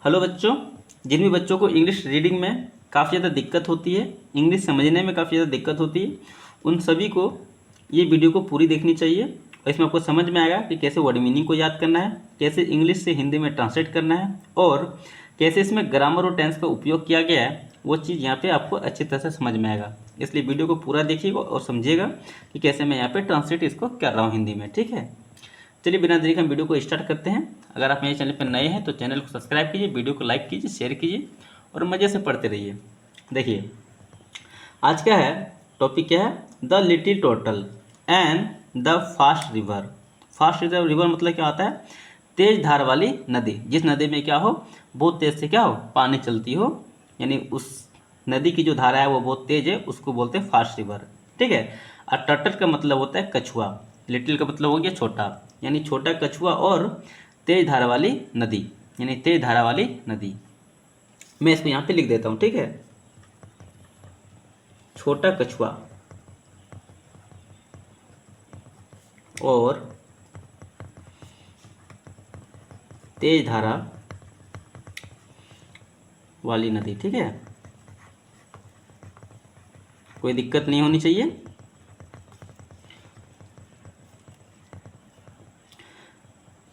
Hello बच्चों, जिन भी बच्चों को इंग्लिश रीडिंग में काफ़ी ज़्यादा दिक्कत होती है, इंग्लिश समझने में काफ़ी ज़्यादा दिक्कत होती है, उन सभी को ये वीडियो को पूरी देखनी चाहिए। और इसमें आपको समझ में आएगा कि कैसे वर्ड मीनिंग को याद करना है, कैसे इंग्लिश से हिंदी में ट्रांसलेट करना है और कैसे इसमें ग्रामर और टेंस का उपयोग किया गया है, वो चीज़ यहाँ पे आपको अच्छी तरह से समझ में आएगा। इसलिए वीडियो को पूरा देखिएगा और समझिएगा कि कैसे मैं यहाँ पे ट्रांसलेट इसको कर रहा हूँ हिंदी में। ठीक है, चलिए बिना देरी के हम वीडियो को स्टार्ट करते हैं। अगर आप मेरे चैनल पर नए हैं तो चैनल को सब्सक्राइब कीजिए, वीडियो को लाइक कीजिए, शेयर कीजिए और मज़े से पढ़ते रहिए। देखिए आज क्या है, टॉपिक क्या है, the little total and the fast river. Fast river मतलब क्या होता है, तेज धार वाली नदी। जिस नदी में क्या हो, बहुत तेज से क्या हो, पानी चलती हो, यानी उस नदी की जो धारा है वो बहुत तेज है, उसको बोलते हैं फास्ट रिवर। ठीक है। और टर्टल का मतलब होता है कछुआ। लिटिल का मतलब हो गया छोटा, यानी छोटा कछुआ और तेज धारा वाली नदी, यानी तेज धारा वाली नदी। मैं इसको यहाँ पे लिख देता हूँ। ठीक है, छोटा कछुआ और तेज धारा वाली नदी। ठीक है, कोई दिक्कत नहीं होनी चाहिए।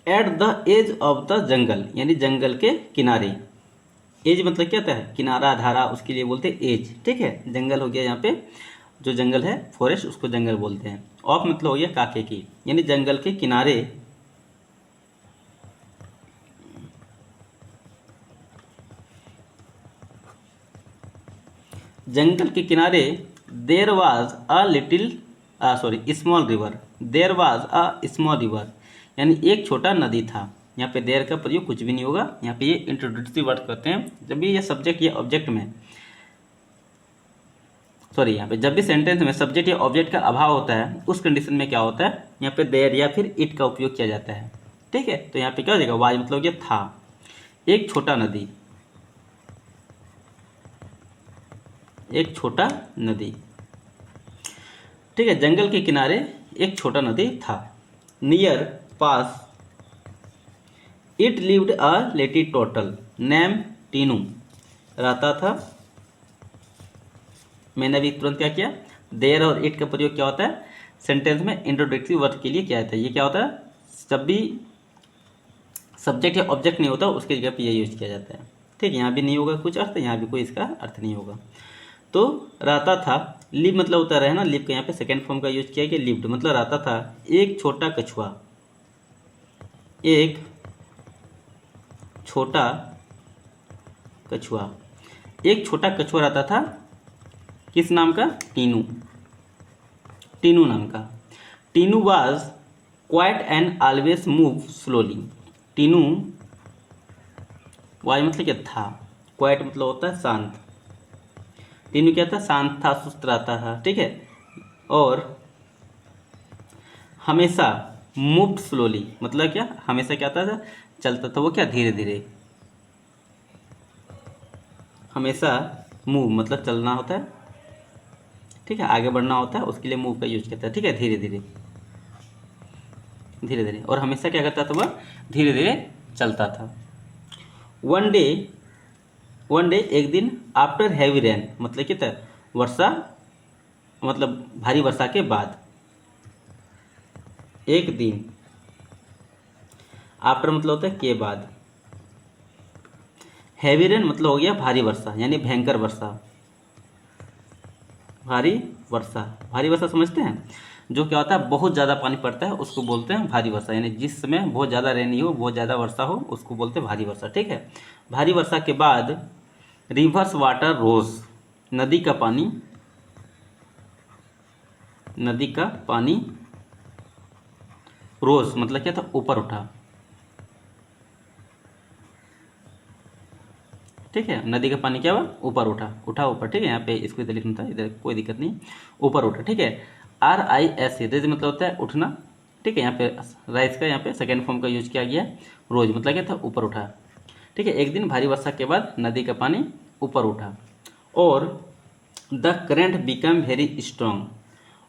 At the age of the jungle, यानी जंगल के किनारे। एज मतलब क्या होता है, किनारा, धारा, उसके लिए बोलते हैं एज। ठीक है, जंगल हो गया यहाँ पे, जो जंगल है फॉरेस्ट, उसको जंगल बोलते हैं। ऑफ मतलब हो गया काके की, यानी जंगल के किनारे। जंगल के किनारे there was a little small river. There was a small river, यानी एक छोटा नदी था। यहाँ पे देर का प्रयोग कुछ भी नहीं होगा, यहाँ पे ये इंट्रोडक्टरी वर्ड करते हैं। जब भी ये सब्जेक्ट या ऑब्जेक्ट में, यहाँ पे जब भी सेंटेंस में सब्जेक्ट या ऑब्जेक्ट का अभाव होता है, उस कंडीशन में क्या होता है, यहाँ पे देर या फिर इट का उपयोग किया जाता है। ठीक है, तो यहाँ पे क्या हो जाएगा, वाज मतलब ये था, एक छोटा नदी, एक छोटा नदी। ठीक है, जंगल के किनारे एक छोटा नदी था। Near pass it lived a little total name Tinu. रहता था, मैंने अभी तुरंत क्या किया, देर और इट का प्रयोग क्या होता है, सेंटेंस में इंट्रोडक्टरी वर्ड के लिए क्या होता है। ये क्या होता है, जब भी सब्जेक्ट या ऑब्जेक्ट नहीं होता उसके जगह पे ये यूज किया जाता है। ठीक है, यहाँ भी नहीं होगा कुछ अर्थ, यहाँ भी कोई इसका अर्थ नहीं होगा। तो रहता था, लिव मतलब होता है रहना, लिव का यहाँ पे सेकेंड फॉर्म का यूज किया कि लिव्ड मतलब रहता था एक छोटा कछुआ। एक छोटा कछुआ, एक छोटा कछुआ रहता था, किस नाम का, टीनू, टीनू नाम का। Tinu was quiet and always move slowly. Tinu, was मतलब क्या था, क्वाइट मतलब होता है शांत। टीनू क्या था, शांत था, सुस्त रहता था। ठीक है, और हमेशा मूव्ड स्लोली मतलब क्या, हमेशा क्या था, चलता था वो क्या, धीरे धीरे। हमेशा मूव मतलब चलना होता है। ठीक है, आगे बढ़ना होता है, उसके लिए मूव का यूज करता है। ठीक है, धीरे धीरे, धीरे धीरे। और हमेशा क्या करता था वह, धीरे धीरे चलता था। वन डे, वन डे एक दिन, आफ्टर हैवी रेन मतलब क्या था, वर्षा मतलब भारी वर्षा के बाद। एक दिन, आफ्टर मतलब होता है के बाद, हैवी रेन मतलब हो गया भारी वर्षा, यानी भयंकर वर्षा। भारी वर्षा, भारी वर्षा समझते हैं, जो क्या होता है बहुत ज़्यादा पानी पड़ता है उसको बोलते हैं भारी वर्षा, यानी जिस समय बहुत ज़्यादा रेनी हो, बहुत ज़्यादा वर्षा हो, उसको बोलते हैं भारी वर्षा। ठीक है, भारी वर्षा के बाद रिवर्स वाटर रोज, नदी का पानी, नदी का पानी रोज मतलब क्या था, ऊपर उठा। ठीक है, नदी का पानी क्या हुआ, ऊपर उठा, उठा ऊपर। ठीक है, यहाँ पे इसको इधर लिखना था, इधर कोई दिक्कत नहीं, ऊपर उठा। ठीक है, RIS रेज मतलब होता है उठना। ठीक है, यहाँ पे राइस का यहाँ पे सेकेंड फॉर्म का यूज किया गया। रोज मतलब क्या था, ऊपर उठा। ठीक है, एक दिन भारी वर्षा के बाद नदी का पानी ऊपर उठा और the current become very strong.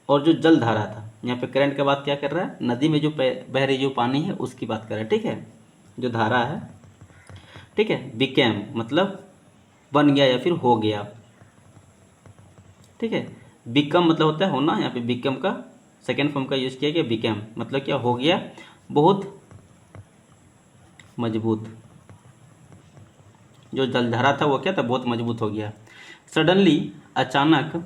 और जो जल धारा था, यहाँ पे करंट के बाद क्या कर रहा है, नदी में जो बह रही जो पानी है उसकी बात कर रहा है। ठीक है, जो धारा है, ठीक है। बिकेम मतलब बन गया या फिर हो गया, ठीक है। बिकम मतलब होता है होना, यहाँ पे बिकम का सेकेंड फॉर्म का यूज़ किया गया बिकेम, मतलब क्या हो गया, बहुत मजबूत। जो जलधारा था वो क्या था, बहुत मजबूत हो गया। सडनली अचानक,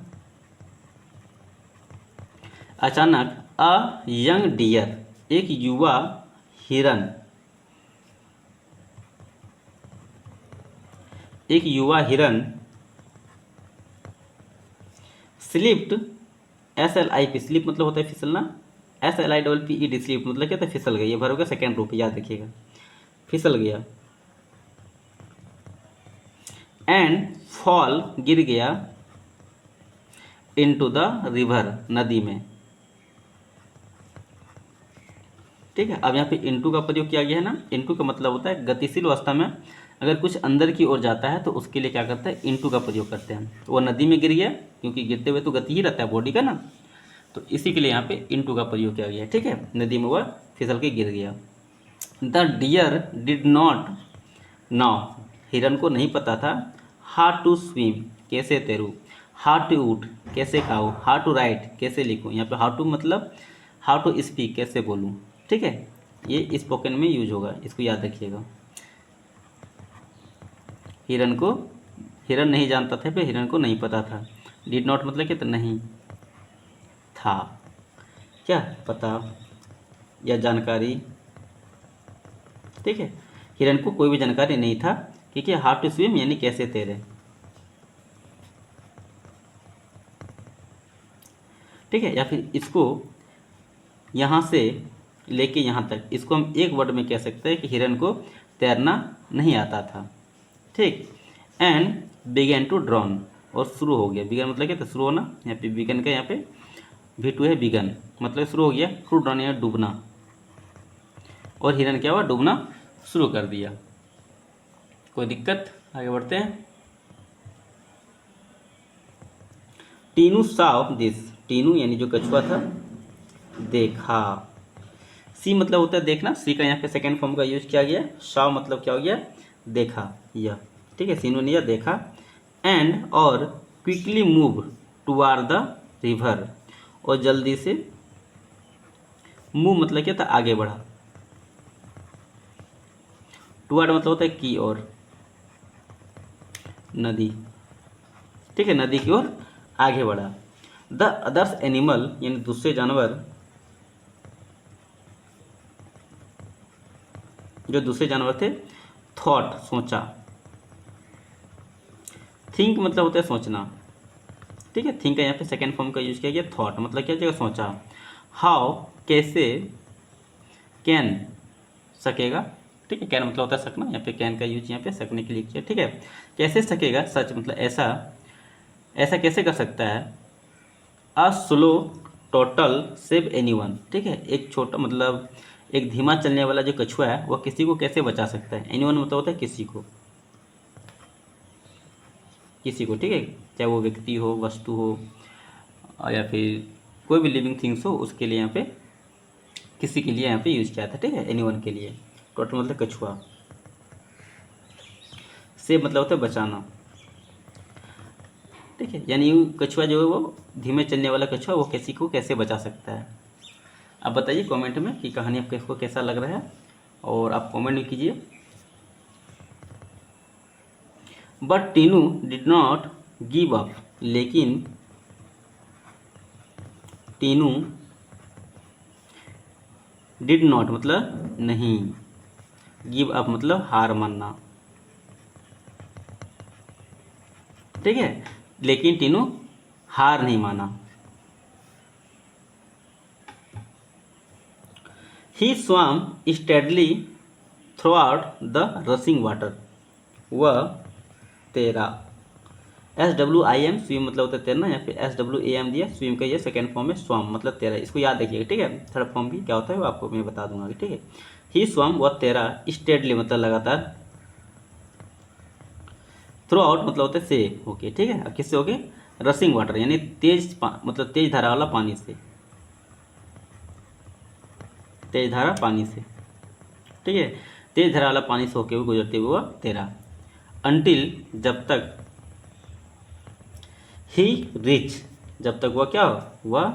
अचानक अ यंग डियर एक युवा हिरन, एक युवा हिरन स्लिप्ड, SLIP स्लिप मतलब होता है फिसलना, SLIPPED स्लिप मतलब क्या था, फिसल गया। ये वर्ब का सेकेंड रूप याद रखिएगा, फिसल गया। एंड फॉल गिर गया, इनटू द रिवर नदी में, ठीक है। अब यहाँ पे इनटू का प्रयोग किया गया है ना, इनटू का मतलब होता है गतिशील अवस्था में अगर कुछ अंदर की ओर जाता है तो उसके लिए क्या करते हैं, इनटू का प्रयोग करते हैं। तो वो नदी में गिर गया, क्योंकि गिरते हुए तो गति ही रहता है बॉडी का ना, तो इसी के लिए यहाँ पे इनटू का प्रयोग किया गया है, ठीक है। नदी में वह फिसल के गिर गया। The deer did not now, हिरन को नहीं पता था, हाउ टू स्विम कैसे तैरूँ, हाउ टू ऊट कैसे खाऊँ, हाउ टू राइट कैसे लिखूँ। यहाँ पे हाउ टू मतलब हाउ टू स्पीक कैसे बोलूँ, ठीक है। ये स्पोकन में यूज होगा, इसको याद रखिएगा। हिरन को, हिरन नहीं जानता था, फिर हिरन को नहीं पता था। डिड नॉट मतलब क्या, तो नहीं था, क्या पता या जानकारी, ठीक है। हिरन को कोई भी जानकारी नहीं था कि क्या हाउ टू स्विम यानी कैसे तैरे, ठीक है। या फिर इसको यहाँ से लेके यहाँ तक, इसको हम एक वर्ड में कह सकते हैं कि हिरन को तैरना नहीं आता था, ठीक। एंड बिगेन टू ड्रॉन और शुरू हो गया, बिगन मतलब क्या था, शुरू होना। यहाँ पे बिगन का यहाँ पे V2 है, बिगन मतलब शुरू हो गया। टू ड्रॉन या डूबना, और हिरन क्या हुआ, डूबना शुरू कर दिया। कोई दिक्कत, आगे बढ़ते हैं। टीनू साव दिस, टीनू यानी जो कछुआ था देखा। सी मतलब होता है देखना, सी का यहाँ पे सेकेंड फॉर्म का यूज किया गया। साव मतलब क्या हो गया, देखा, यह, ठीक है। सीनू ने यह देखा। एंड और quickly move toward the river, और जल्दी से, मूव मतलब क्या था, आगे बढ़ा। टुवार्ड मतलब होता है की ओर, नदी, ठीक है, नदी की ओर आगे बढ़ा। द अदर्स एनिमल यानी दूसरे जानवर, जो दूसरे जानवर थे, थॉट सोचा, थिंक मतलब होता है सोचना, ठीक है। थिंक का यहाँ पे सेकेंड फॉर्म का यूज किया गया, थॉट मतलब क्या जगह सोचा। हाउ कैसे, कैन सकेगा, ठीक है। कैन मतलब होता है सकना, यहाँ पे कैन का यूज यहाँ पे सकने के लिए किया, ठीक है। कैसे सकेगा, सच मतलब ऐसा, ऐसा कैसे कर सकता है। A slow total save anyone, ठीक है। एक छोटा मतलब एक धीमा चलने वाला जो कछुआ है वह किसी को कैसे बचा सकता है। एनीवन मतलब होता है किसी को, किसी को, ठीक है। चाहे वो व्यक्ति हो, वस्तु हो, या फिर कोई भी लिविंग थिंग्स हो, उसके लिए यहाँ पे किसी के लिए यहाँ पे यूज किया था, ठीक है। एनीवन के लिए। टोटल मतलब कछुआ, सेव मतलब होता है बचाना, ठीक है। यानी कछुआ जो है वो धीमे चलने वाला कछुआ वो किसी को कैसे बचा सकता है। आप बताइए कमेंट में कि कहानी आपको कैसा लग रहा है, और आप कमेंट भी कीजिए। But Tinu did not give up, लेकिन टीनू डिड नॉट मतलब नहीं, गिव अप मतलब हार मानना, ठीक है। लेकिन टीनू हार नहीं माना। He swam steadily throughout the rushing water, वह तैरा। SWIM स्विम मतलब होता है तैरना, यहाँ पे SWAM दिया, स्विम का ये सेकेंड फॉर्म है, स्वम मतलब तैरा, इसको याद रखिएगा, ठीक है। थर्ड फॉर्म भी क्या होता है वो आपको मैं बता दूंगा, ठीक है। ही स्वम वह तैरा, स्टेडली मतलब लगातार, थ्रू आउट मतलब होता है से होके, ठीक है। अब किससे होके, रसिंग वाटर यानी तेज मतलब तेज धारा वाला पानी से, तेज धारा पानी से, ठीक है। तेज धारा वाला पानी से होके हुए गुजरते हुए वह तैरा। अनटिल जब तक, ही रिच जब तक वह क्या हो, वह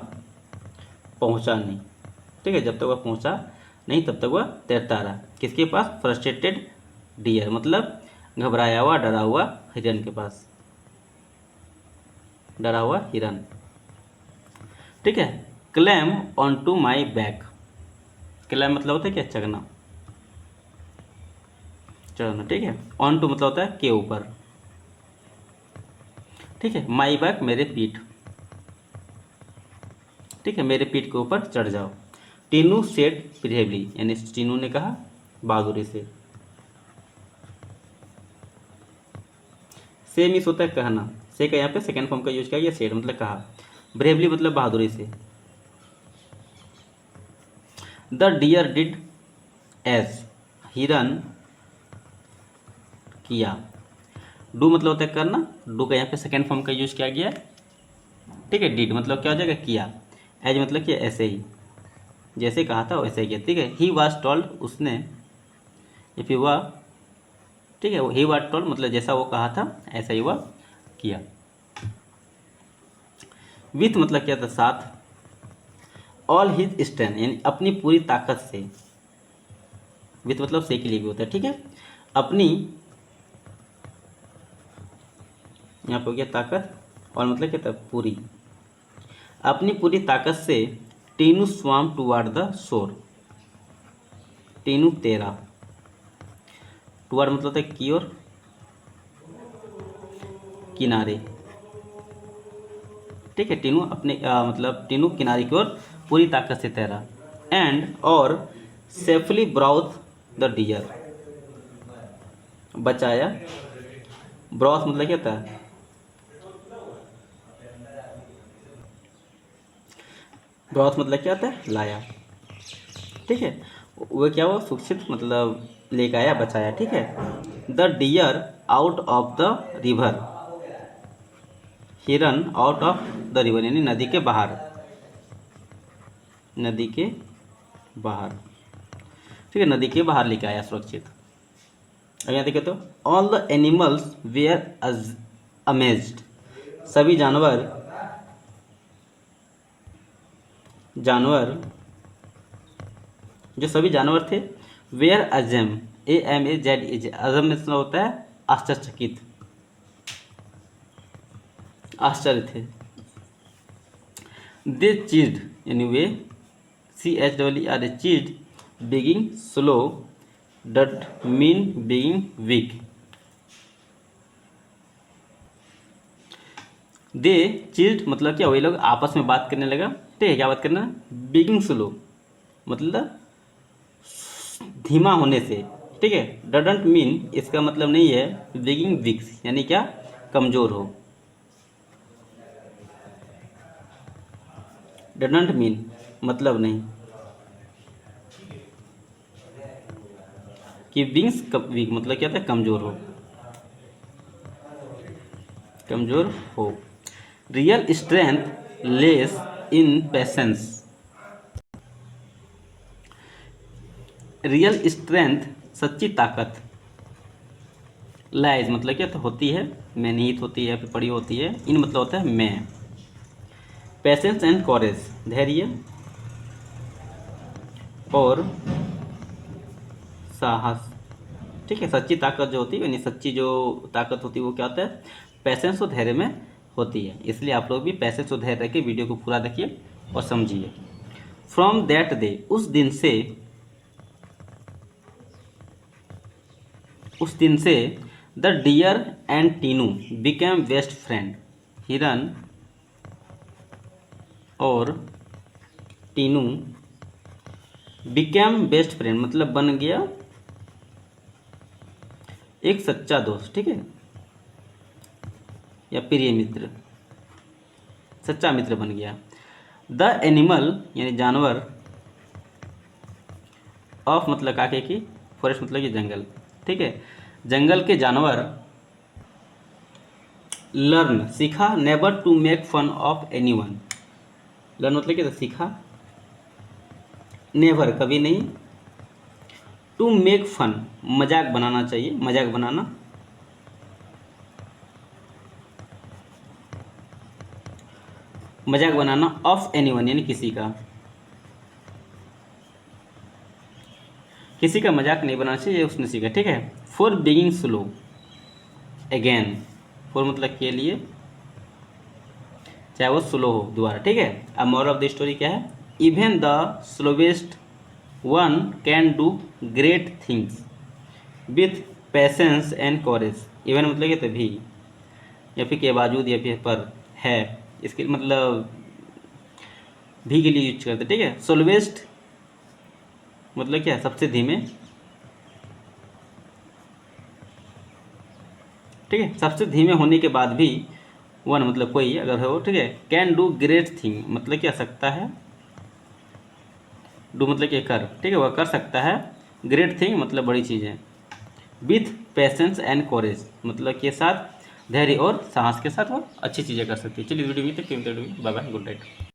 पहुंचा नहीं, ठीक है, जब तक वह पहुंचा नहीं तब तक वह तैरता रहा। किसके पास? फ्रस्ट्रेटेड डियर मतलब घबराया हुआ डरा हुआ हिरन के पास, डरा हुआ हिरन, ठीक है। Clam on to my back, clam मतलब होता है क्या? चढ़ना, चढ़ना, ठीक है। ऑन टू मतलब होता है के ऊपर, ठीक है। माई बैक मेरे पीठ, ठीक है, मेरे पीठ के ऊपर चढ़ जाओ। टीनू सेड ब्रेवली यानी टीनू ने कहा बहादुरी से। से मीन्स होता है कहना, से का यहाँ पे सेकेंड फॉर्म का यूज किया गया, सेड मतलब कहा, ब्रेवली मतलब बहादुरी से। द डियर डिड एज, हिरन किया। डू मतलब होता है करना, डू का यहाँ पे सेकेंड फॉर्म का यूज किया गया है, ठीक है। डिड मतलब क्या हो जाएगा? किया। एज मतलब कि ऐसे ही, जैसे कहा था वैसे ही किया, ठीक है। ही वॉज टोल्ड, उसने, इफ ही वह, ठीक है, ही वॉज टोल्ड मतलब जैसा वो कहा था ऐसा ही वह किया। विथ मतलब क्या था? साथ। ऑल हिज स्ट्रेंथ यानी अपनी पूरी ताकत से, विथ मतलब से के लिए भी होता है, ठीक है। अपनी, यहाँ पे हो गया ताकत, और मतलब क्या था? पूरी, अपनी पूरी ताकत से टीनू स्वाम टुवार्ड द शोर, टीनू तेरा, टुवार्ड मतलब होता है की ओर, किनारे, ठीक है। टीनू अपने मतलब टीनू किनारे की ओर पूरी ताकत से तैरा। एंड और सेफली ब्राउथ द डियर, बचाया, ब्राउथ मतलब क्या था? ब्राउथ मतलब क्या होता है? लाया, ठीक है। वो क्या हुआ? सुरक्षित मतलब लेकर आया, बचाया, ठीक है। The deer out of the river, हिरन आउट ऑफ द रिवर यानी नदी के बाहर, नदी के बाहर, ठीक है, नदी के बाहर लेके आया सुरक्षित। अब यहाँ देखे तो all the animals were amazed, सभी जानवर, जानवर जो सभी जानवर थे, वेयर अजम, A M A Z is, अजम मतलब होता है आश्चर्यचकित, आश्चर्य थे। दे चीज्ड यानी वे, C H W R A चीज्ड, बिगिंग slow, dot mean बिगिंग week. दे चीज्ड मतलब क्या? वही लोग आपस में बात करने लगा, ठीक है। क्या बात करना? बिगिंग स्लो मतलब धीमा होने से, ठीक है। डडंट मीन इसका मतलब नहीं है बिगिंग वीक्स यानी क्या? कमजोर हो। डडंट मीन मतलब नहीं कि विंग्स वीक मतलब क्या था? कमजोर हो, कमजोर हो। Real strength less in patience, real strength सच्ची ताकत, लाइज मतलब क्या? तो होती है, में निहित होती है, फिर पड़ी होती है, इन मतलब होता है में। पेशेंस एंड कॉरेज धैर्य और साहस, ठीक है। सच्ची ताकत जो होती है यानी सच्ची जो ताकत होती है वो क्या होता है? पैसेंस और धैर्य में होती है। इसलिए आप लोग भी पैसेंस और धैर्य रख के वीडियो को पूरा देखिए और समझिए। फ्रॉम दैट डे, उस दिन से, उस दिन से the deer and Tinu became best friend, हिरन और टीनू बिकेम बेस्ट फ्रेंड मतलब बन गया एक सच्चा दोस्त, ठीक है, या प्रिय मित्र, सच्चा मित्र बन गया। द एनिमल यानी जानवर, ऑफ मतलब काके की, फॉरेस्ट मतलब कि जंगल, ठीक है। जंगल के जानवर लर्न सीखा, never to make fun of anyone, learn मतलब क्या? सीखा, नेवर कभी नहीं, टू मेक फन, मजाक बनाना चाहिए, मजाक बनाना। मजाक बनाना ऑफ एनीवन यानी किसी का, किसी का मजाक नहीं बनाना चाहिए, उसने सीखा, ठीक है। फॉर बिगिंग स्लो, अगेन, फॉर मतलब के लिए, चाहे वो स्लो हो, दोबारा, ठीक है। अब मोरल ऑफ द स्टोरी क्या है, even the slowest one can do great things with patience and courage. Even मतलब कि तभी, या फिर के बावजूद, या फिर पर है, इसके मतलब भी के लिए यूज करते, ठीक है। स्लोवेस्ट मतलब क्या, सबसे धीमे, ठीक है, सबसे धीमे होने के बाद भी, वन मतलब कोई अगर हो, ठीक है। कैन डू ग्रेट थिंग मतलब क्या, सकता है, डू मतलब क्या कर, ठीक है, वह कर सकता है, ग्रेट थिंग मतलब बड़ी चीज़ें, विथ पेशेंस एंड कोरेज मतलब के साथ, धैर्य और साहस के साथ वो अच्छी चीज़ें कर सकती है। चलिए वीडियो में तक, बाय बाय, गुड नाइट।